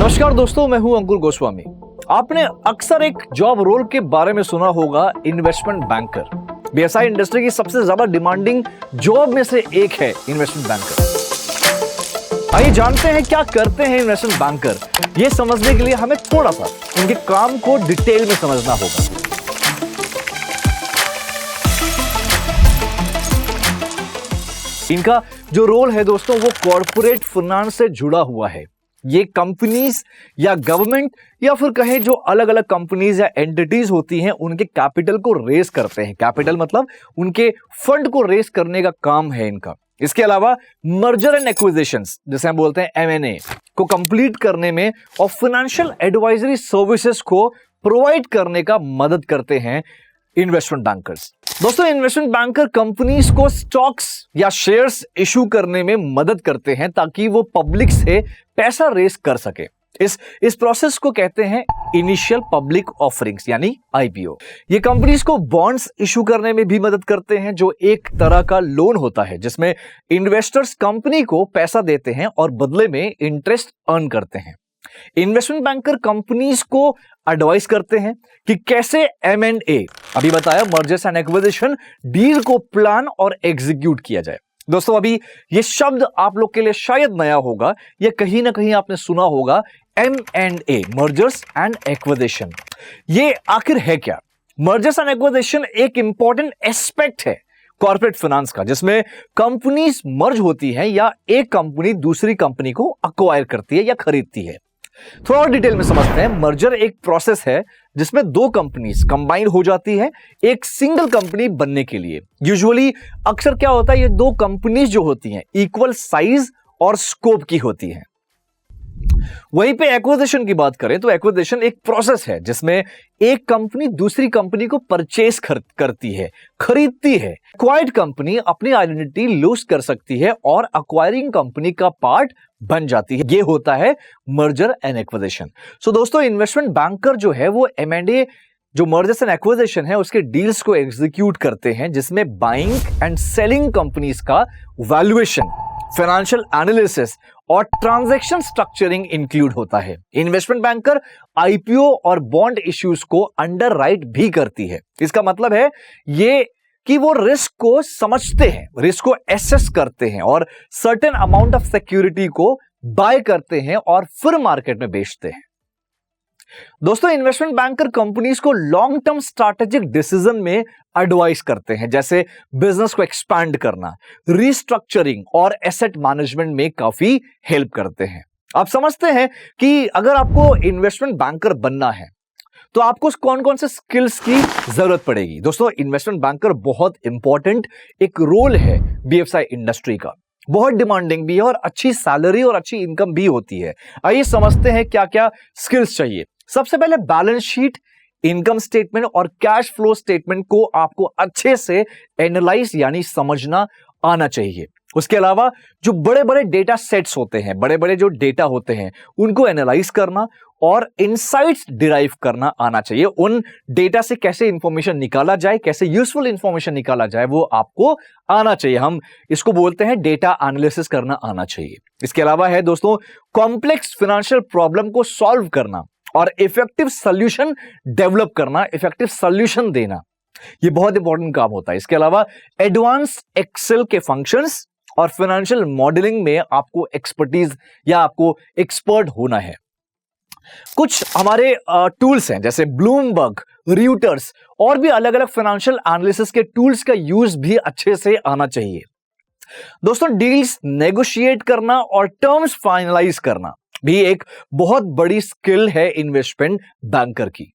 नमस्कार दोस्तों, मैं हूं अंकुर गोस्वामी। आपने अक्सर एक जॉब रोल के बारे में सुना होगा, इन्वेस्टमेंट बैंकर। बीएफएसआई इंडस्ट्री की सबसे ज्यादा डिमांडिंग जॉब में से एक है इन्वेस्टमेंट बैंकर। आइए जानते हैं क्या करते हैं इन्वेस्टमेंट बैंकर। ये समझने के लिए हमें थोड़ा सा उनके काम को डिटेल में समझना होगा। इनका जो रोल है दोस्तों, वो कॉर्पोरेट फाइनेंस से जुड़ा हुआ है। ये कंपनीज या गवर्नमेंट या फिर कहें जो अलग अलग कंपनीज या एंटिटीज होती हैं, उनके कैपिटल को रेस करते हैं। कैपिटल मतलब उनके फंड को रेस करने का काम है इनका। इसके अलावा मर्जर एंड एक्विजिशंस, जिसे हम बोलते हैं M&A, को कंप्लीट करने में और फाइनेंशियल एडवाइजरी सर्विसेज को प्रोवाइड करने का मदद करते हैं इन्वेस्टमेंट बैंकर्स। दोस्तों, इन्वेस्टमेंट बैंकर कंपनीज को स्टॉक्स या शेयर्स इशू करने में मदद करते हैं ताकि वो पब्लिक से पैसा रेस कर सके। इस प्रोसेस को कहते हैं इनिशियल पब्लिक ऑफरिंग्स यानी IPO। ये कंपनीज को बॉन्ड्स इशू करने में भी मदद करते हैं, जो एक तरह का लोन होता है जिसमें इन्वेस्टर्स कंपनी को पैसा देते हैं और बदले में इंटरेस्ट अर्न करते हैं। इन्वेस्टमेंट बैंकर कंपनीज को एडवाइस करते हैं कि कैसे M&A, अभी बताया मर्जर्स एंड एक्विजिशन, डील को प्लान और एग्जीक्यूट किया जाए। दोस्तों, अभी ये शब्द आप लोग के लिए शायद नया होगा, या कहीं ना कहीं आपने सुना होगा M&A, मर्जर्स एंड एक्विजिशन। ये आखिर है क्या? मर्जर्स एंड एक्विजिशन एक इंपॉर्टेंट एस्पेक्ट है कॉर्पोरेट फाइनेंस का, जिसमें कंपनीज मर्ज होती हैं या एक कंपनी दूसरी कंपनी को अक्वायर करती है या खरीदती है। थोड़ा और डिटेल में समझते हैं। मर्जर एक प्रोसेस है जिसमें दो कंपनीज कंबाइन हो जाती है एक सिंगल कंपनी बनने के लिए। यूजुअली अक्सर क्या होता है, ये दो कंपनीज जो होती हैं इक्वल साइज और स्कोप की होती हैं। वहीं पे एक्विजिशन की बात करें तो एक्विजिशन एक प्रोसेस है जिसमें एक कंपनी दूसरी कंपनी को परचेस करती है, खरीदती है। एक्वायर्ड कंपनी अपनी आइडेंटिटी लूज कर सकती है और अक्वायरिंग कंपनी का पार्ट बन जाती है। ये होता है मर्जर एंड एक्विजिशन। सो दोस्तों, इन्वेस्टमेंट बैंकर जो है वो M&A, जो मर्जर्स एंड एक्विजिशन है, उसके डील्स को एग्जीक्यूट करते हैं, जिसमें बाइंग एंड सेलिंग कंपनीज का वैल्यूएशन, फाइनेंशियल एनालिसिस और ट्रांजैक्शन स्ट्रक्चरिंग इंक्लूड होता है। इन्वेस्टमेंट बैंकर IPO और बॉन्ड इश्यूज को अंडरराइट भी करती है। इसका मतलब है ये कि वो रिस्क को समझते हैं, रिस्क को एसेस करते हैं और सर्टेन अमाउंट ऑफ सिक्योरिटी को बाय करते हैं और फिर मार्केट में बेचते हैं। दोस्तों, इन्वेस्टमेंट बैंकर कंपनीज को लॉन्ग टर्म स्ट्रैटेजिक डिसीजन में एडवाइस करते हैं, जैसे बिजनेस को एक्सपैंड करना, रीस्ट्रक्चरिंग और एसेट मैनेजमेंट में काफी हेल्प करते हैं। आप समझते हैं कि अगर आपको इन्वेस्टमेंट बैंकर बनना है तो आपको कौन कौन से स्किल्स की जरूरत पड़ेगी। दोस्तों, इन्वेस्टमेंट बैंकर बहुत इंपॉर्टेंट एक रोल है BFSI इंडस्ट्री का। बहुत डिमांडिंग भी है और अच्छी सैलरी और अच्छी इनकम भी होती है। आइए समझते हैं क्या क्या स्किल्स चाहिए। सबसे पहले बैलेंस शीट, इनकम स्टेटमेंट और कैश फ्लो स्टेटमेंट को आपको अच्छे से एनालाइज यानी समझना आना चाहिए। उसके अलावा जो बड़े बड़े डेटा सेट्स होते हैं, बड़े बड़े जो डेटा होते हैं, उनको एनालाइज करना और इनसाइट्स डिराइव करना आना चाहिए। उन डेटा से कैसे इंफॉर्मेशन निकाला जाए, कैसे यूजफुल इंफॉर्मेशन निकाला जाए, वो आपको आना चाहिए। हम इसको बोलते हैं डेटा एनालिसिस करना आना चाहिए। इसके अलावा है दोस्तों, कॉम्प्लेक्स फाइनेंशियल प्रॉब्लम को सॉल्व करना और इफेक्टिव सॉल्यूशन डेवलप करना, इफेक्टिव सॉल्यूशन देना, ये बहुत इंपॉर्टेंट काम होता है। इसके अलावा एडवांस एक्सेल के फंक्शंस और फाइनेंशियल मॉडलिंग में आपको एक्सपर्टीज या आपको एक्सपर्ट होना है। कुछ हमारे टूल्स हैं जैसे ब्लूमबर्ग, र्यूटर्स और भी अलग अलग फाइनेंशियल एनालिसिस के टूल्स का यूज भी अच्छे से आना चाहिए। दोस्तों, डील्स नेगोशिएट करना और टर्म्स फाइनलाइज करना भी एक बहुत बड़ी स्किल है इन्वेस्टमेंट बैंकर की।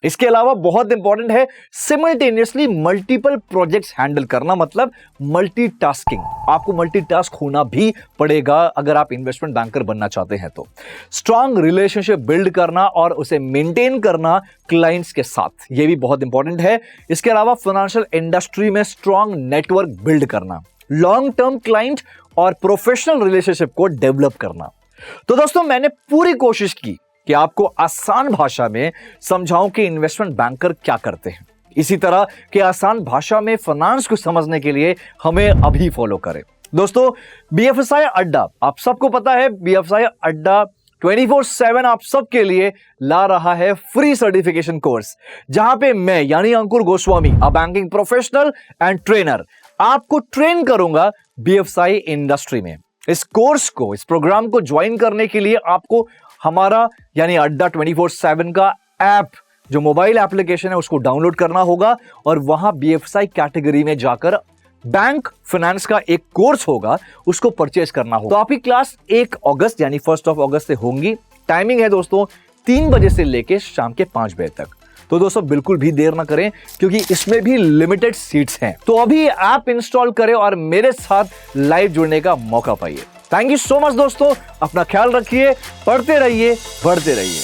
इसके अलावा बहुत इंपॉर्टेंट है सिमल्टेनियसली मल्टीपल प्रोजेक्ट्स हैंडल करना, मतलब मल्टीटास्किंग। आपको मल्टीटास्क होना भी पड़ेगा अगर आप इन्वेस्टमेंट बैंकर बनना चाहते हैं तो। स्ट्रांग रिलेशनशिप बिल्ड करना और उसे मेंटेन करना क्लाइंट्स के साथ, यह भी बहुत इंपॉर्टेंट है। इसके अलावा फाइनेंशियल इंडस्ट्री में स्ट्रांग नेटवर्क बिल्ड करना, लॉन्ग टर्म क्लाइंट और प्रोफेशनल रिलेशनशिप को डेवलप करना। तो दोस्तों, मैंने पूरी कोशिश की कि आपको आसान भाषा में समझाऊं कि इन्वेस्टमेंट बैंकर क्या करते हैं। इसी तरह के आसान भाषा में फाइनेंस को समझने के लिए हमें अभी फॉलो करें। दोस्तों, BFSI अड्डा, आप सबको पता है BFSI अड्डा 24/7 आप सबके लिए ला रहा है फ्री सर्टिफिकेशन कोर्स, जहां पे मैं यानी Ankur Goswami, a banking professional and trainer, आपको ट्रेन करूंगा बीएफएसआई इंडस्ट्री में। इस कोर्स को, इस प्रोग्राम को ज्वाइन करने के लिए आपको हमारा यानी अड्डा 24/7 का ऐप, जो मोबाइल एप्लीकेशन है, उसको डाउनलोड करना होगा और वहां बीएफएसआई कैटेगरी में जाकर बैंक फाइनेंस का एक कोर्स होगा, उसको परचेज करना होगा। तो आपकी क्लास 1 अगस्त यानी 1 अगस्त से होंगी। टाइमिंग है दोस्तों 3 बजे से लेके शाम के 5 बजे तक। तो दोस्तों बिल्कुल भी देर ना करें, क्योंकि इसमें भी लिमिटेड सीट्स हैं। तो अभी ऐप इंस्टॉल करें और मेरे साथ लाइव जुड़ने का मौका पाइए। थैंक यू सो मच दोस्तों, अपना ख्याल रखिए, पढ़ते रहिए, बढ़ते रहिए।